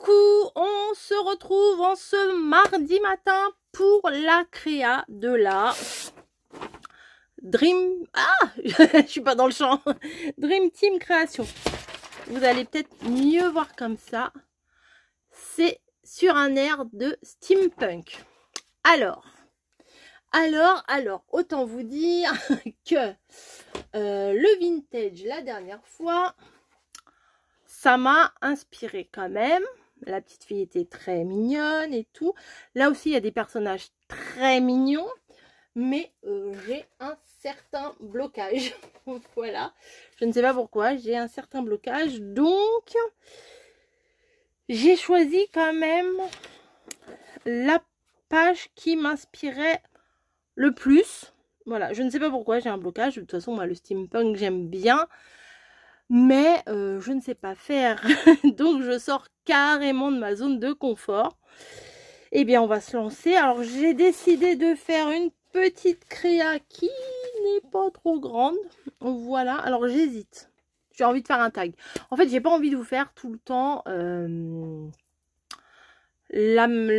Coucou, on se retrouve en ce mardi matin pour la créa de la Dream... Ah je suis pas dans le champ. Dream Team Création. Vous allez peut-être mieux voir comme ça. C'est sur un air de steampunk. Alors, autant vous dire que le vintage, la dernière fois, ça m'a inspiré quand même. La petite fille était très mignonne et tout. Là aussi, il y a des personnages très mignons. Mais j'ai un certain blocage. Voilà. Je ne sais pas pourquoi. J'ai un certain blocage. Donc, j'ai choisi quand même la page qui m'inspirait le plus. Voilà. Je ne sais pas pourquoi j'ai un blocage. De toute façon, moi, le steampunk, j'aime bien. Mais je ne sais pas faire. Donc, je sors carrément de ma zone de confort. Eh bien, on va se lancer. Alors, j'ai décidé de faire une petite créa qui n'est pas trop grande. Voilà. Alors, j'hésite. J'ai envie de faire un tag. En fait, j'ai pas envie de vous faire tout le temps le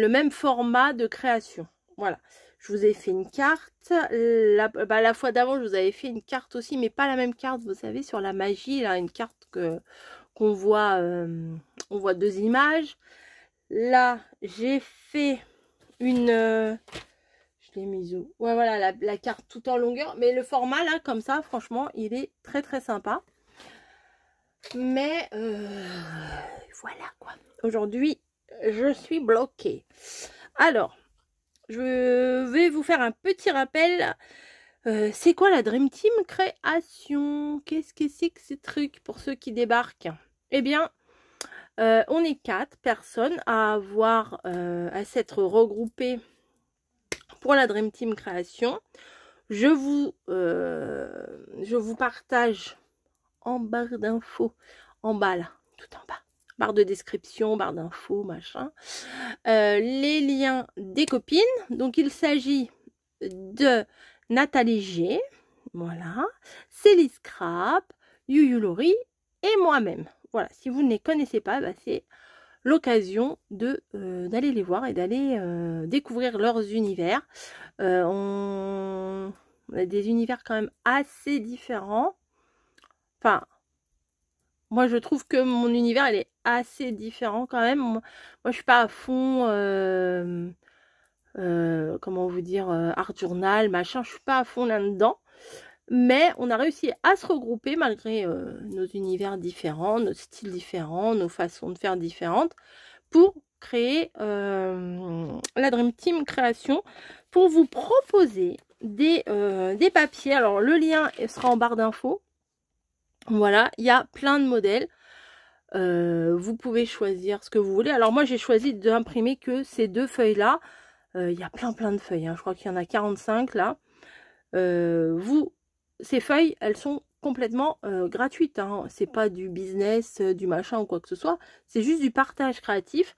même format de création. Voilà. Je vous ai fait une carte. La fois d'avant, je vous avais fait une carte aussi, mais pas la même carte. Vous savez, sur la magie, là, une carte qu'on voit, on voit deux images. Là, j'ai fait une... je l'ai mise où? Ouais, voilà, la carte tout en longueur. Mais le format, là, comme ça, franchement, il est très, très sympa. Mais, voilà, quoi. Aujourd'hui, je suis bloquée. Alors, je vais vous faire un petit rappel. C'est quoi la Dream Team Création? Qu'est-ce que c'est que ces trucs pour ceux qui débarquent? Eh bien... on est 4 personnes à à s'être regroupées pour la Dream Team Création. Je vous partage en barre d'infos, en bas là, tout en bas, barre de description, barre d'infos, machin, les liens des copines. Donc il s'agit de Nathalie G, voilà, Célie Scrap, Yuyu Laurie et moi-même. Voilà, si vous ne les connaissez pas, bah, c'est l'occasion d'aller les voir et d'aller découvrir leurs univers. On a des univers quand même assez différents. Enfin, moi je trouve que mon univers il est assez différent quand même. Moi je suis pas à fond, comment vous dire, art journal, machin, je suis pas à fond là-dedans. Mais on a réussi à se regrouper malgré nos univers différents, nos styles différents, nos façons de faire différentes pour créer la Dream Team Création, pour vous proposer des papiers. Alors le lien sera en barre d'infos. Voilà, il y a plein de modèles. Vous pouvez choisir ce que vous voulez. Alors moi j'ai choisi d'imprimer que ces deux feuilles là. Il y a plein de feuilles, hein. Je crois qu'il y en a 45 là. Ces feuilles, elles sont complètement gratuites, hein. C'est pas du business, du machin ou quoi que ce soit. C'est juste du partage créatif.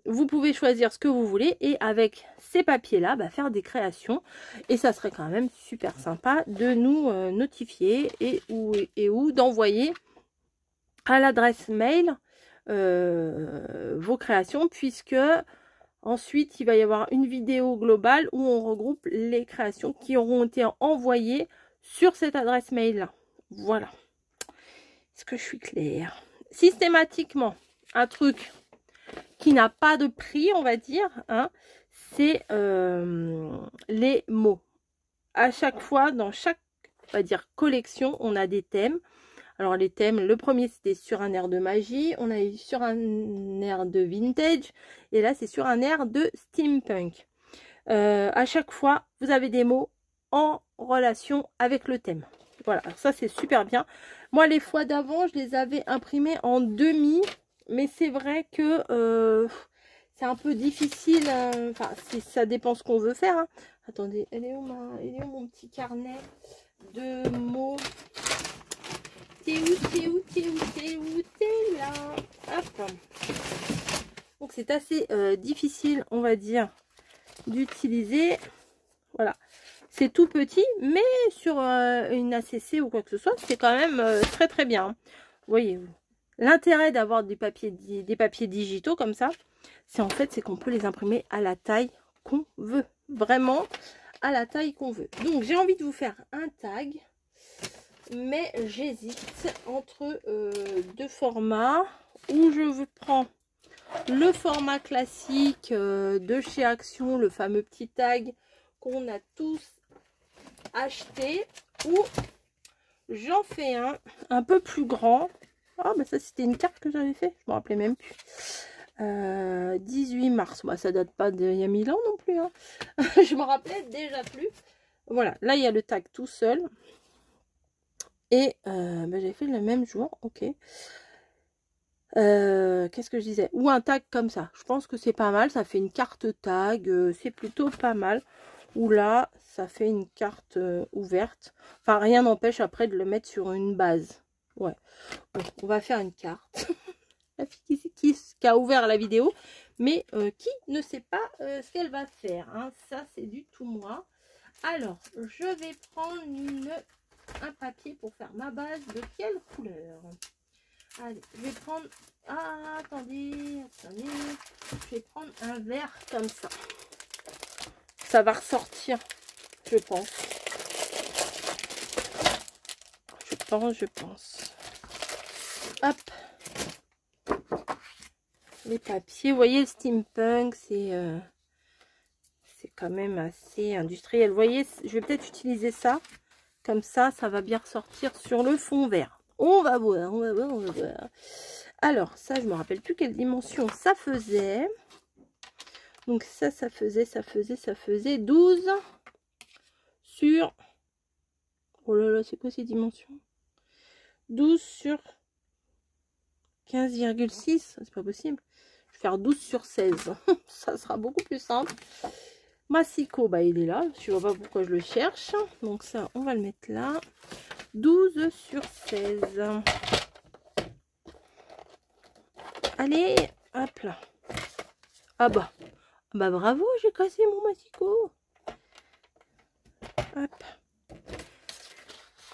Vous pouvez choisir ce que vous voulez et avec ces papiers-là, bah, faire des créations. Et ça serait quand même super sympa de nous notifier ou d'envoyer à l'adresse mail vos créations, puisque ensuite il va y avoir une vidéo globale où on regroupe les créations qui auront été envoyées sur cette adresse mail là. Voilà. Est-ce que je suis claire? Systématiquement, un truc qui n'a pas de prix, on va dire, hein, c'est les mots. À chaque fois, dans chaque, on va dire, collection, on a des thèmes. Alors les thèmes, le premier c'était sur un air de magie, on a eu sur un air de vintage, et là c'est sur un air de steampunk. À chaque fois, vous avez des mots en relation avec le thème. Voilà, alors ça c'est super bien. Moi les fois d'avant, je les avais imprimés en demi, mais c'est vrai que c'est un peu difficile. Enfin, ça dépend ce qu'on veut faire, hein. Attendez, il est où mon petit carnet de mots? T'es là? Hop. Donc c'est assez difficile, on va dire, d'utiliser. Voilà. C'est tout petit, mais sur une ACC ou quoi que ce soit, c'est quand même très bien. Voyez-vous. L'intérêt d'avoir des papiers digitaux comme ça, c'est qu'on peut les imprimer à la taille qu'on veut. Vraiment à la taille qu'on veut. Donc j'ai envie de vous faire un tag, mais j'hésite entre deux formats où je prends le format classique de chez Action, le fameux petit tag qu'on a tous acheté, ou j'en fais un peu plus grand. Ah, bah ça c'était une carte que j'avais fait, je me rappelais même plus. 18 mars, bah, ça date pas d'il y a 1000 ans non plus, hein. Je me rappelais déjà plus. Voilà, là il y a le tag tout seul. Et bah, j'ai fait le même jour, ok. Qu'est-ce que je disais? Ou un tag comme ça, je pense que c'est pas mal, ça fait une carte tag, c'est plutôt pas mal. Ou là, ça fait une carte ouverte. Enfin, rien n'empêche après de le mettre sur une base. Ouais, bon, on va faire une carte. La fille qui a ouvert la vidéo, mais qui ne sait pas ce qu'elle va faire, hein. Ça, c'est du tout moi. Alors, je vais prendre un papier pour faire ma base. De quelle couleur? Allez, je vais prendre... Ah, attendez. Je vais prendre un vert comme ça. Ça va ressortir, je pense. Je pense. Hop. Les papiers, vous voyez, le steampunk, c'est quand même assez industriel. Vous voyez, je vais peut-être utiliser ça. Comme ça, ça va bien ressortir sur le fond vert. On va voir. Alors, ça, je me rappelle plus quelle dimension ça faisait. Donc ça faisait 12 sur... Oh là là, c'est quoi ces dimensions? 12 sur 15,6, c'est pas possible. Je vais faire 12 sur 16. Ça sera beaucoup plus simple. Massicot, bah il est là. Je vois pas pourquoi je le cherche. Donc ça, on va le mettre là. 12 sur 16. Allez, hop là. Ah bah bravo, j'ai cassé mon massicot. Hop.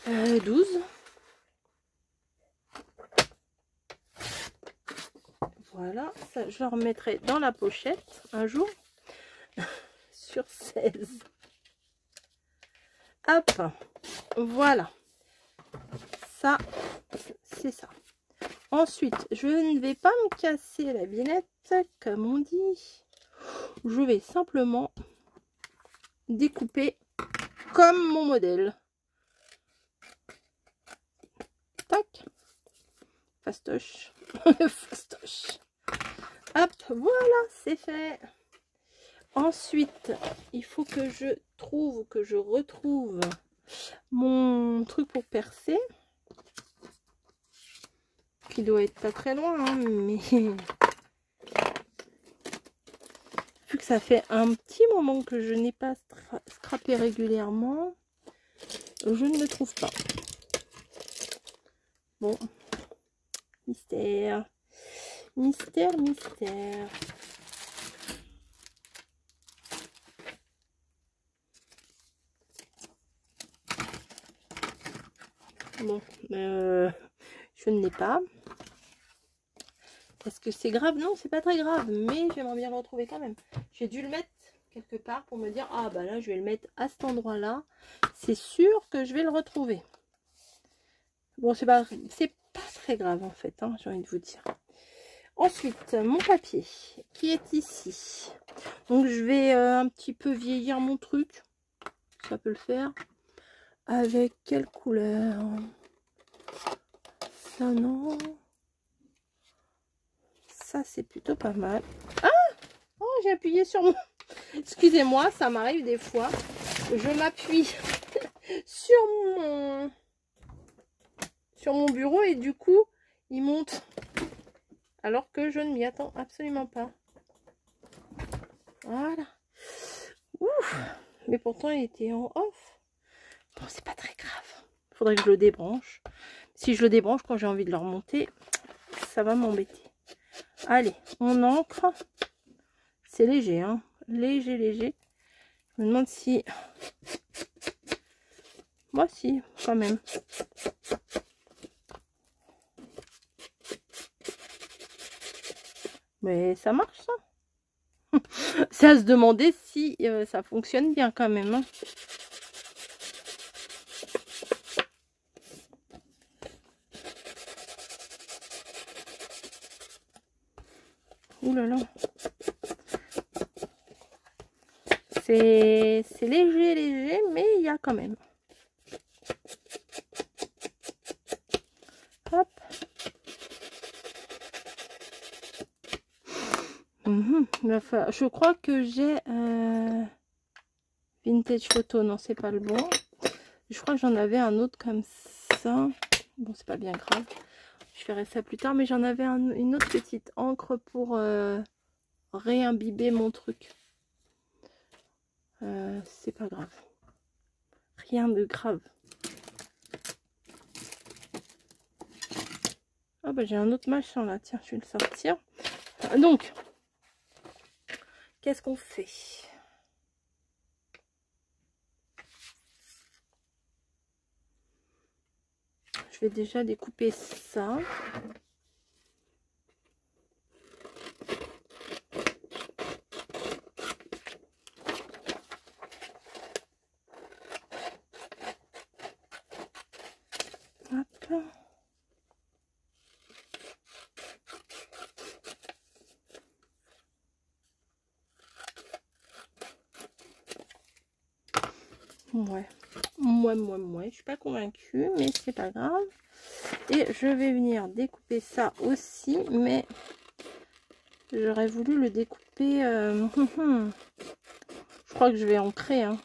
12. Voilà, ça je le remettrai dans la pochette un jour. Sur 16. Hop, voilà. Ça, c'est ça. Ensuite, je ne vais pas me casser la binette, comme on dit. Je vais simplement découper comme mon modèle. Tac. Fastoche. Fastoche. Hop, voilà, c'est fait. Ensuite, il faut que je retrouve mon truc pour percer. Qui doit être pas très loin, hein, mais vu que ça fait un petit moment que je n'ai pas scrappé régulièrement, je ne le trouve pas. Bon, mystère, mystère, mystère. Bon, je ne l'ai pas. Est-ce que c'est grave? Non, c'est pas très grave, mais j'aimerais bien le retrouver quand même. J'ai dû le mettre quelque part pour me dire, ah bah là, je vais le mettre à cet endroit-là. C'est sûr que je vais le retrouver. Bon, c'est pas très grave en fait, hein, j'ai envie de vous dire. Ensuite, mon papier qui est ici. Donc, je vais un petit peu vieillir mon truc. Ça peut le faire. Avec quelle couleur? Ça, non. Ça, c'est plutôt pas mal. Ah! Oh, j'ai appuyé sur mon... Excusez-moi, ça m'arrive des fois. Je m'appuie sur mon bureau et du coup, il monte. Alors que je ne m'y attends absolument pas. Voilà. Ouf. Mais pourtant, il était en off. Bon, c'est pas très grave. Il faudrait que je le débranche. Si je le débranche quand j'ai envie de le remonter, ça va m'embêter. Allez, on encre. C'est léger, hein. Léger, léger. Je me demande si... Moi, si, quand même. Mais ça marche, ça. C'est à se demander si ça fonctionne bien quand même. Hein. Ouh là là. C'est léger, mais il y a quand même. Hop. Je crois que j'ai Vintage Photo. Non, c'est pas le bon. Je crois que j'en avais un autre comme ça. Bon, c'est pas bien grave. Je ferai ça plus tard. Mais j'en avais une autre petite encre pour réimbiber mon truc. C'est pas grave. Rien de grave. Ah bah j'ai un autre machin là. Tiens, je vais le sortir. Donc, qu'est-ce qu'on fait? Je vais déjà découper ça. Hop. Ouais. Je suis pas convaincue, mais c'est pas grave. Et je vais venir découper ça aussi, mais j'aurais voulu le découper. Je crois que je vais ancrer. Hein.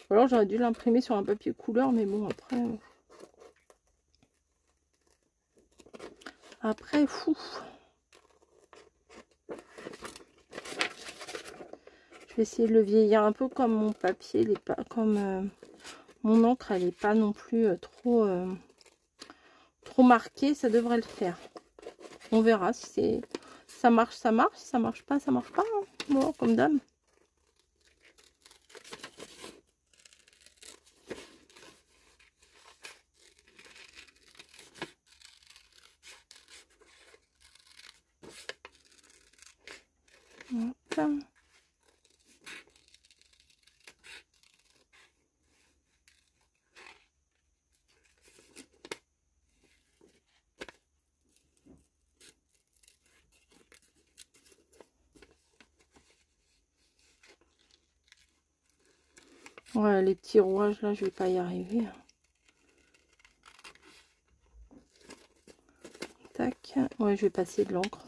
Ou alors j'aurais dû l'imprimer sur un papier couleur, mais bon, après fou. Je vais essayer de le vieillir un peu comme mon papier, il est pas comme mon encre, elle n'est pas non plus trop marquée, ça devrait le faire. On verra si ça marche, si ça marche pas, ça marche pas. Hein. Bon, comme d'hab. Hop. Ouais, les petits rouages là, je vais pas y arriver. Tac. Ouais, je vais passer de l'encre.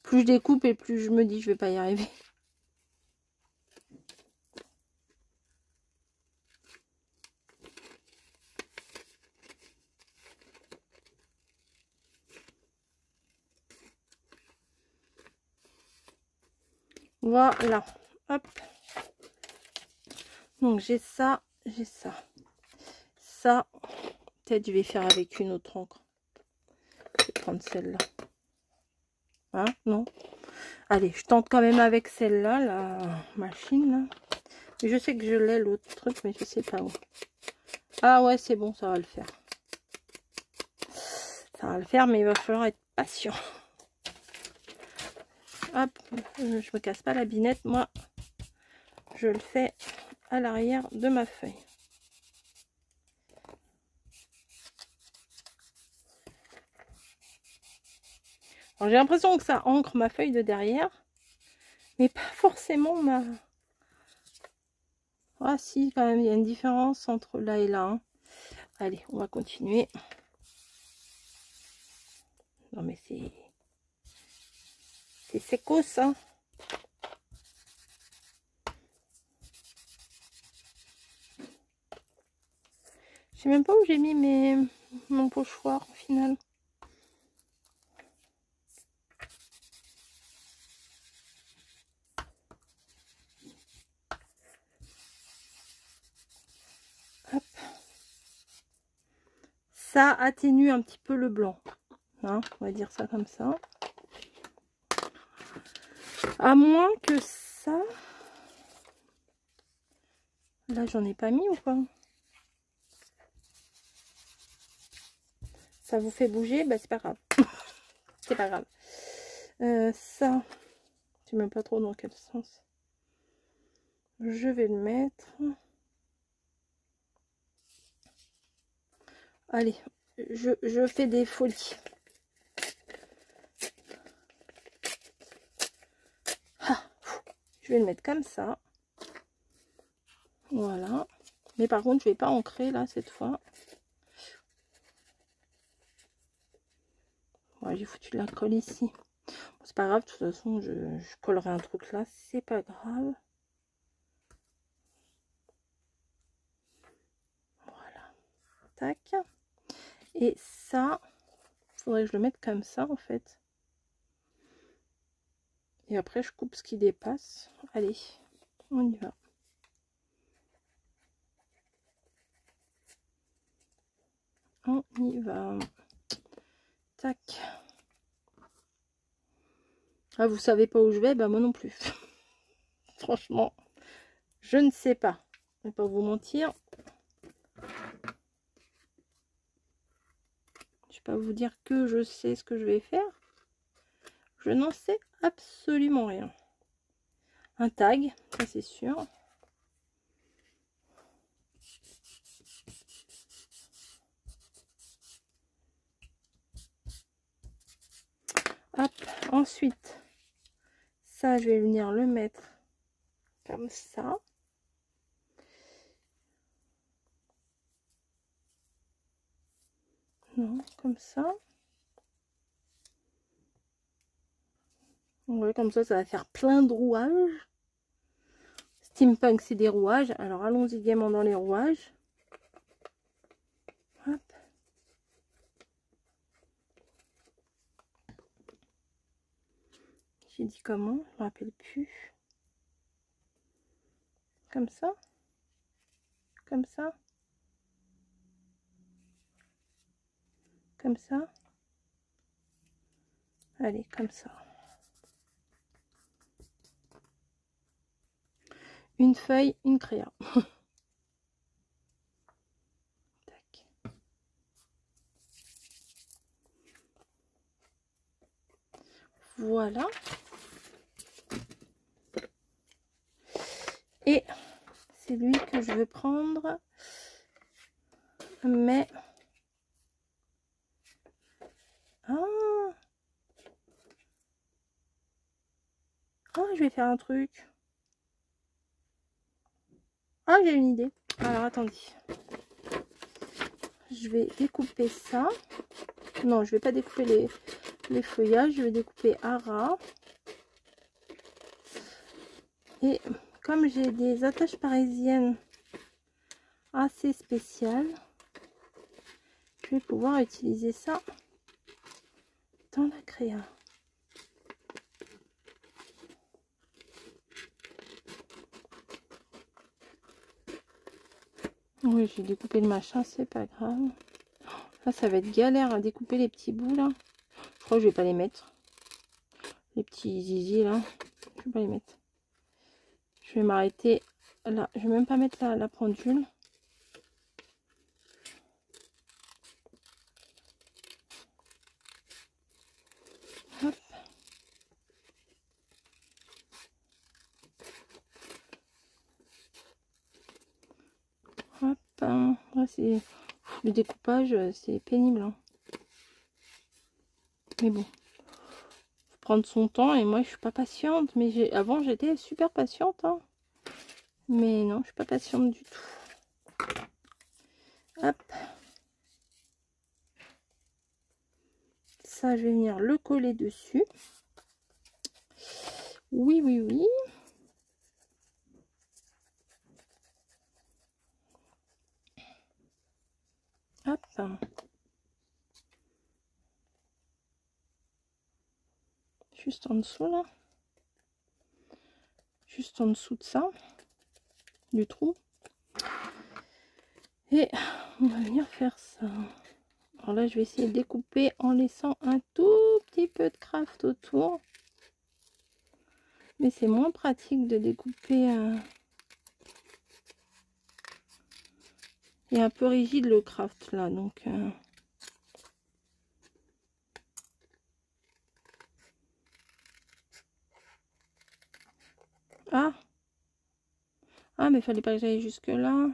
Plus je découpe et plus je me dis je vais pas y arriver. Voilà. Hop. Donc j'ai ça, j'ai ça. Ça, peut-être je vais faire avec une autre encre. Je vais prendre celle-là. Hein? Non? Allez, je tente quand même avec celle-là, la machine. Là. Je sais que je l'ai l'autre truc, mais je sais pas où. Ah ouais, c'est bon, ça va le faire. Ça va le faire, mais il va falloir être patient. Hop, je me casse pas la binette, moi. Je le fais à l'arrière de ma feuille. Alors j'ai l'impression que ça ancre ma feuille de derrière, mais pas forcément ma... Ah si, quand même, il y a une différence entre là et là. Hein. Allez, on va continuer. Non mais c'est secos, hein. Je sais même pas où j'ai mis mon pochoir au final. Hop. Ça atténue un petit peu le blanc. Hein, on va dire ça comme ça. À moins que ça... Là, j'en ai pas mis ou pas? Ça vous fait bouger? Bah, c'est pas grave. C'est pas grave. Ça, je sais même pas trop dans quel sens. Je vais le mettre. Allez, je fais des folies. Ah, je vais le mettre comme ça. Voilà. Mais par contre, je vais pas ancrer là cette fois. Ouais, j'ai foutu de la colle ici. Bon, c'est pas grave, de toute façon, je collerai un truc là, c'est pas grave. Voilà. Tac. Et ça, faudrait que je le mette comme ça en fait. Et après, je coupe ce qui dépasse. Allez, on y va. On y va. Tac. Ah, vous savez pas où je vais? Bah moi non plus. Franchement, je ne sais pas. Je vais pas vous mentir. Je vais pas vous dire que je sais ce que je vais faire. Je n'en sais absolument rien. Un tag, ça c'est sûr. Hop, ensuite, ça je vais venir le mettre comme ça. Non, comme ça. Ouais, comme ça va faire plein de rouages. Steampunk, c'est des rouages. Alors, allons-y gaiement dans les rouages. Hop. J'ai dit comment? Je me rappelle plus. Comme ça. Comme ça. Comme ça. Allez, comme ça. Une feuille, une créa. Tac. Voilà. Et c'est lui que je veux prendre. Mais... Ah, oh, je vais faire un truc. Ah, j'ai une idée. Alors, attendez. Je vais découper ça. Non, je vais pas découper les feuillages. Je vais découper à ras. Et comme j'ai des attaches parisiennes assez spéciales, je vais pouvoir utiliser ça dans la créa. Oui, j'ai découpé le machin, c'est pas grave. Là, ça va être galère à découper les petits bouts là. Je crois que je vais pas les mettre. Les petits zizi là, je vais pas les mettre. Je vais m'arrêter là. Je vais même pas mettre la pendule. Hop. Hop. Là, c'est le découpage, c'est pénible. Hein. Mais bon, faut prendre son temps et moi je suis pas patiente. Mais avant j'étais super patiente. Hein. Mais non, je suis pas patiente du tout. Hop. Ça, je vais venir le coller dessus. Oui, oui, oui. Hop. Juste en dessous là. Juste en dessous de ça. Du trou. Et on va venir faire ça. Alors là, je vais essayer de découper en laissant un tout petit peu de craft autour. Mais c'est moins pratique de découper. Il est un peu rigide le craft là, donc... Ah. Ah, mais fallait pas que j'aille jusque là.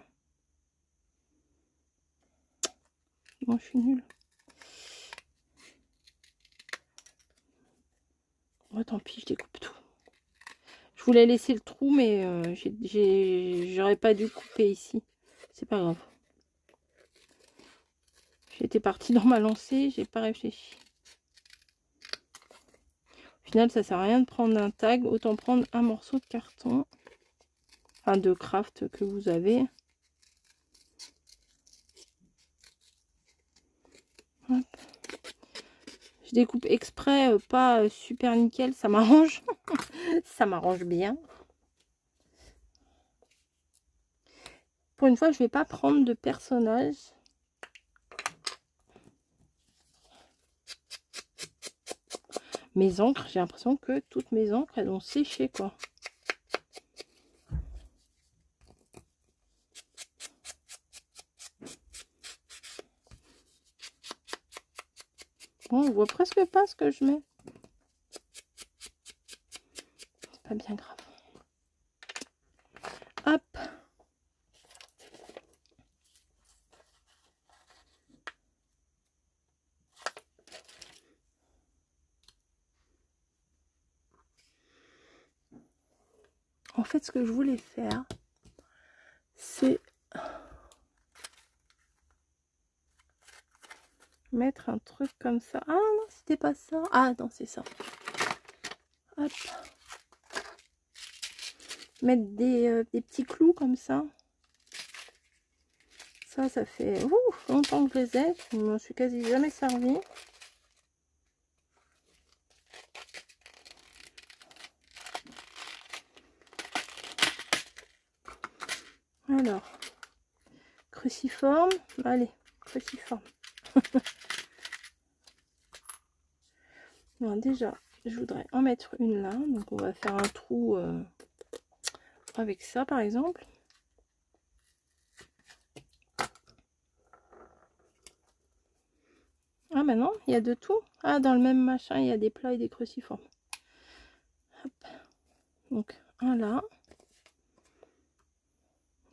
Bon, je suis nulle. Oh, tant pis, je découpe tout. Je voulais laisser le trou, mais j'aurais pas dû couper ici. C'est pas grave. J'étais partie dans ma lancée, j'ai pas réfléchi. Au final, ça sert à rien de prendre un tag, autant prendre un morceau de carton. Enfin, de craft que vous avez. Hop. Je découpe exprès, pas super nickel, ça m'arrange. Ça m'arrange bien. Pour une fois, je vais pas prendre de personnage. Mes encres, j'ai l'impression que toutes mes encres, elles ont séché, quoi. Bon, on voit presque pas ce que je mets. C'est pas bien grave. Hop. En fait, ce que je voulais faire, c'est mettre un truc comme ça. Ah non, c'était pas ça. Ah non, c'est ça. Hop. Mettre des petits clous comme ça. Ça fait longtemps que je les ai. Je ne m'en suis quasi jamais servi. Alors, cruciforme. Allez, cruciforme. Bon, déjà, je voudrais en mettre une là. Donc, on va faire un trou avec ça, par exemple. Ah, ben non, il y a de tout. Ah, dans le même machin, il y a des plats et des cruciformes. Hop. Donc, un là.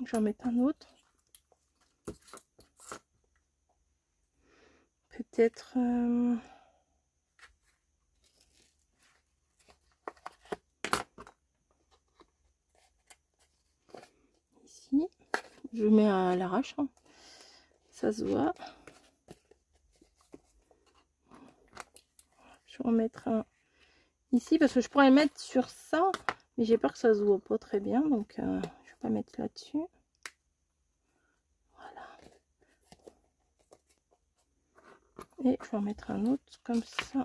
J'en mets un autre. Peut-être... ici. Je mets à l'arrache. Hein. Ça se voit. Je vais en mettre un ici parce que je pourrais le mettre sur ça. Mais j'ai peur que ça se voit pas très bien. Donc, je vais pas mettre là-dessus. Voilà. Et je vais en mettre un autre comme ça.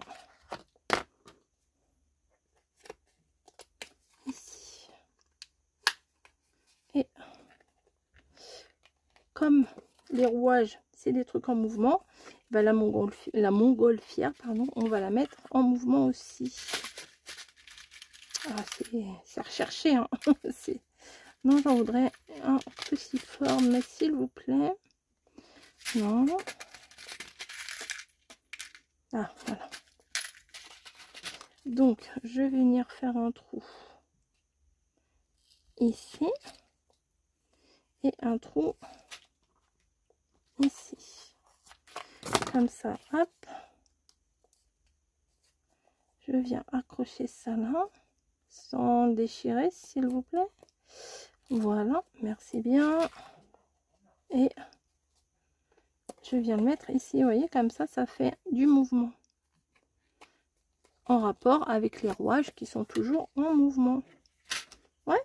Ici. Et comme les rouages, c'est des trucs en mouvement, ben la montgolfière, pardon, on va la mettre en mouvement aussi. Ah, c'est recherché, hein. Non, j'en voudrais un cruciforme, s'il vous plaît. Non. Ah, voilà. Donc, je vais venir faire un trou ici. Et un trou ici. Comme ça, hop. Je viens accrocher ça là. Sans déchirer, s'il vous plaît. Voilà, merci bien. Et je viens le mettre ici, vous voyez, comme ça fait du mouvement. En rapport avec les rouages qui sont toujours en mouvement. Ouais.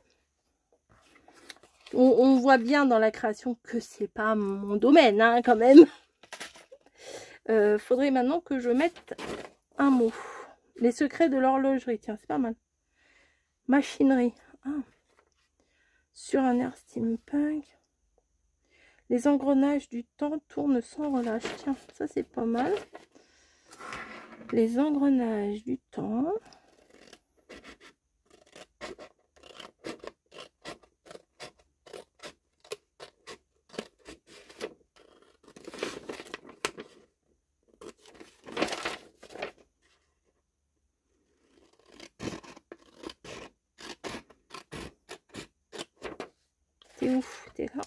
On voit bien dans la création que c'est pas mon domaine, hein, quand même. Faudrait maintenant que je mette un mot. Les secrets de l'horlogerie, tiens, c'est pas mal. Machinerie. Ah. Sur un air steampunk. Les engrenages du temps tournent sans relâche. Tiens, ça c'est pas mal. Les engrenages du temps. T'es ouf, t'es là.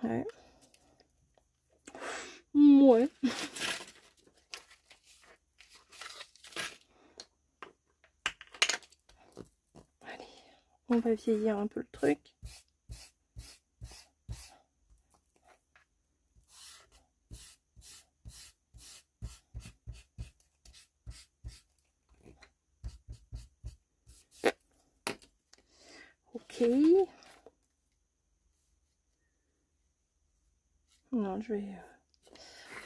Ouais. Ouais. Allez, on va vieillir un peu le truc. Ok. Non, je vais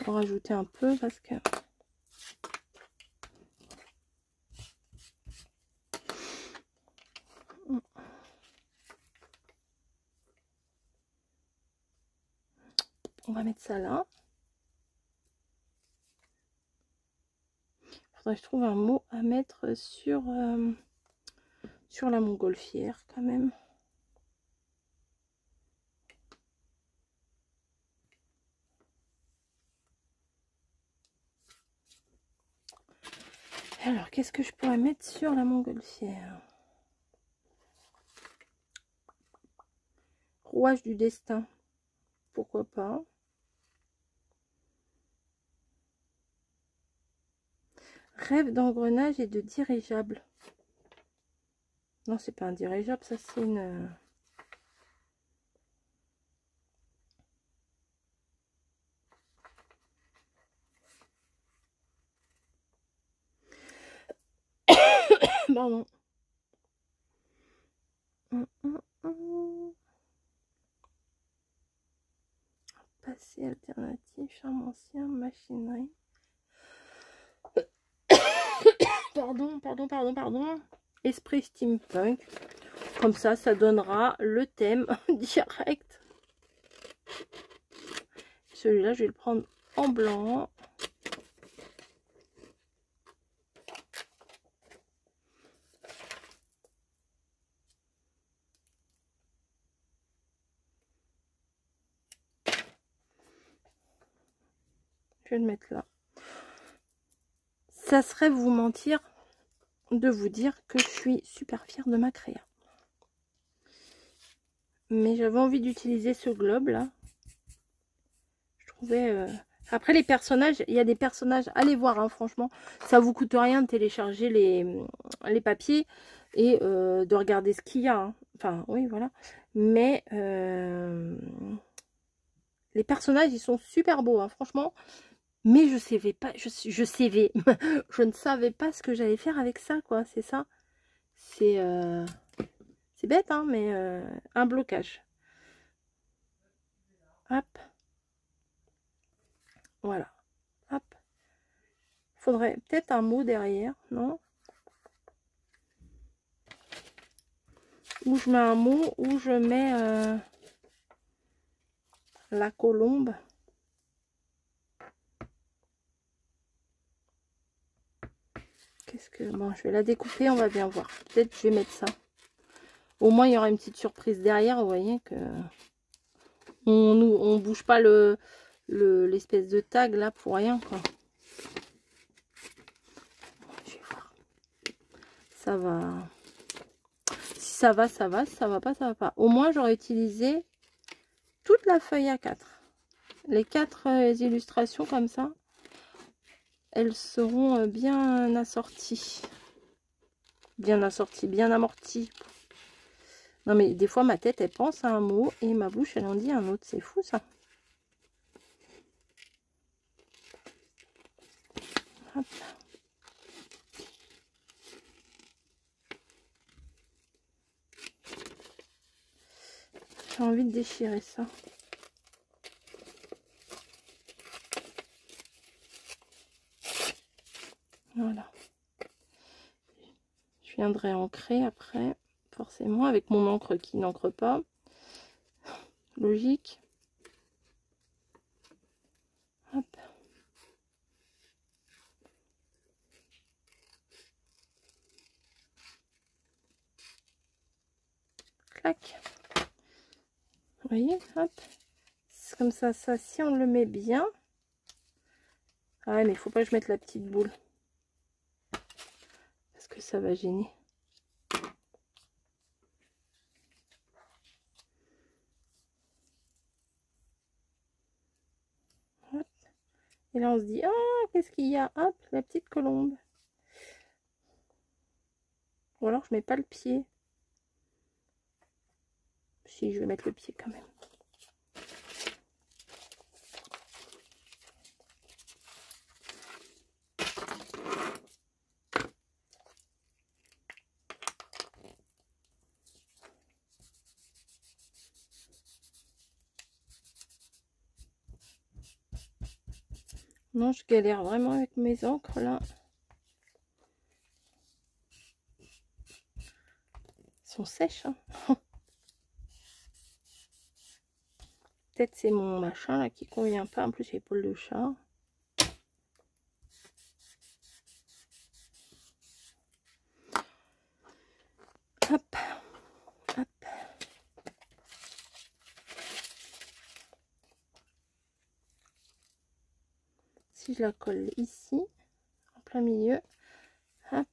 en rajouter un peu parce que... On va mettre ça là. Faudrait que je trouve un mot à mettre sur la montgolfière quand même. Alors, qu'est-ce que je pourrais mettre sur la montgolfière? Rouage du destin. Pourquoi pas? Rêve d'engrenage et de dirigeable. Non, c'est pas un dirigeable, ça c'est une... Pardon. Passé alternatif, charme ancien, machinerie. Pardon. Esprit steampunk. Comme ça donnera le thème direct. Celui-là, je vais le prendre en blanc. Je vais le mettre là. Ça serait vous mentir de vous dire que je suis super fière de ma créa. Mais j'avais envie d'utiliser ce globe là. Je trouvais... Après les personnages, il y a des personnages, allez voir hein, franchement, ça vous coûte rien de télécharger les papiers et de regarder ce qu'il y a. Hein. Enfin oui voilà. Mais les personnages ils sont super beaux hein, franchement. Mais je savais pas, je ne savais pas ce que j'allais faire avec ça quoi, c'est ça. C'est bête hein, mais un blocage. Hop. Voilà. Hop. Faudrait peut-être un mot derrière, non? Où je mets un mot, où je mets la colombe. Qu'est-ce que... Bon, je vais la découper, on va bien voir. Peut-être je vais mettre ça. Au moins, il y aura une petite surprise derrière, vous voyez que... On bouge pas l'espèce de tag là pour rien, quoi. Je vais voir. Ça va... Si ça va, ça va. Si ça va pas, ça va pas. Au moins, j'aurais utilisé toute la feuille A4. Les 4 illustrations comme ça, elles seront bien assorties. Bien assorties, bien amorties. Non mais des fois ma tête elle pense à un mot et ma bouche elle en dit un autre. C'est fou ça. Hop. J'ai envie de déchirer ça. Voilà. Je viendrai ancrer après, forcément, avec mon encre qui n'encre pas. Logique. Hop. Clac. Vous voyez, hop. place comme ça, si on le met bien. Ah ouais, mais il faut pas que je mette la petite boule. Parce que ça va gêner. Hop. Et là, on se dit, oh, qu'est-ce qu'il y a? Hop, la petite colombe. Ou alors, je mets pas le pied. Si, je vais mettre le pied quand même. Non, je galère vraiment avec mes encres là. Elles sont sèches. Hein. Peut-être c'est mon machin là qui convient pas. En plus, j'ai épaule de chat. Hop, hop. Si je la colle ici, en plein milieu, hop,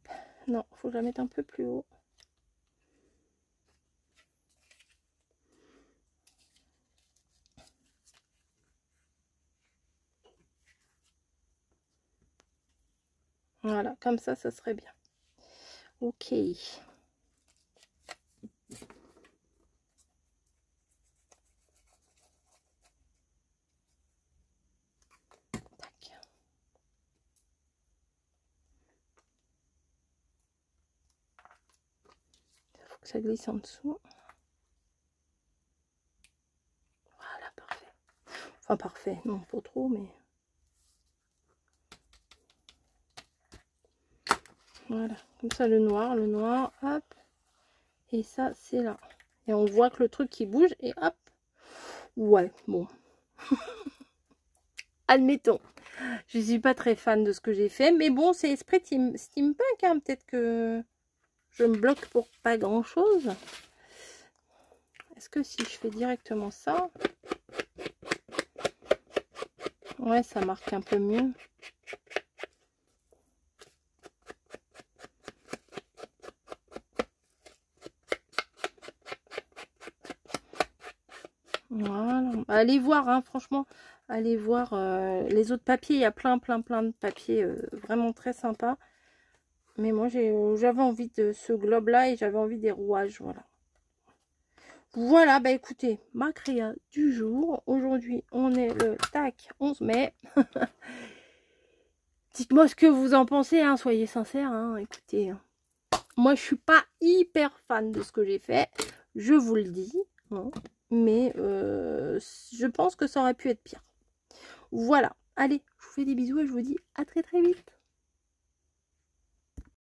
non, faut que je la mette un peu plus haut. Voilà, comme ça serait bien. Ok. Que ça glisse en dessous. Voilà, parfait. Enfin, parfait, non, pas trop, mais... Voilà, comme ça le noir, hop. Et ça, c'est là. Et on voit que le truc qui bouge, et hop. Ouais, bon. Admettons. Je suis pas très fan de ce que j'ai fait, mais bon, c'est esprit steampunk, hein. Peut-être que... je me bloque pour pas grand chose. Est-ce que si je fais directement ça, ouais, ça marque un peu mieux. Voilà. Allez voir, hein, franchement, allez voir les autres papiers. Il y a plein de papiers vraiment très sympas. Mais moi, j'avais envie de ce globe-là et j'avais envie des rouages, voilà. Voilà, bah écoutez, ma créa du jour. Aujourd'hui, on est le 11 mai. Dites-moi ce que vous en pensez, hein, soyez sincères, hein, écoutez. Hein. Moi, je suis pas hyper fan de ce que j'ai fait, je vous le dis. Hein, mais je pense que ça aurait pu être pire. Voilà, allez, je vous fais des bisous et je vous dis à très vite.